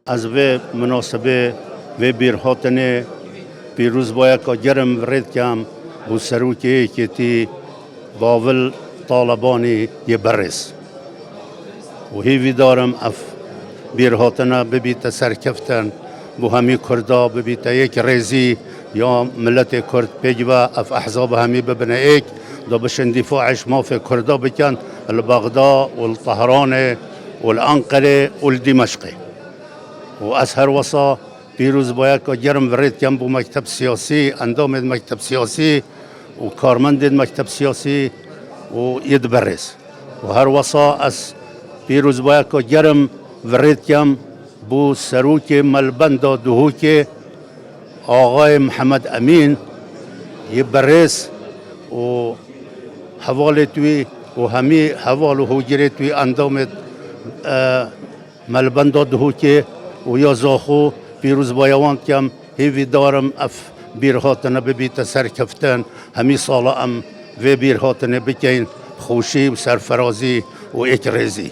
از به مناسبه و بیرهاتنه پیروز باید که گرم ورد کم بو سروکی که تی باول طالبانی یه برس و هیوی دارم اف بیرهاتنه ببیت سرکفتن بو همی کردا ببیت یک ریزی یا ملت کرد پیجوا اف احزاب همی ببنه ایک دا بشن دفاعش ما في کردا بکن البغداد والطهران والانقره والدمشق و از هر وصا پیروز باید که جرم ورد کم بو مکتب سیاسی اندام مکتب سیاسی و کارمند مکتب سیاسی و يدبرز و هر وصا از پیروز باید که جرم ورد کم بو سروک ملبند دهوک آقای محمد امین يبرز و حواله توی و همی حوال و حجره توی اندام ملبند دهوک و یا زاخو پیروز بایوان کم هیوی دارم اف بیرهاتنه ببیت سرکفتن همی سالا ام و بیرهاتنه بکین خوشی و سرفرازی و اکرزی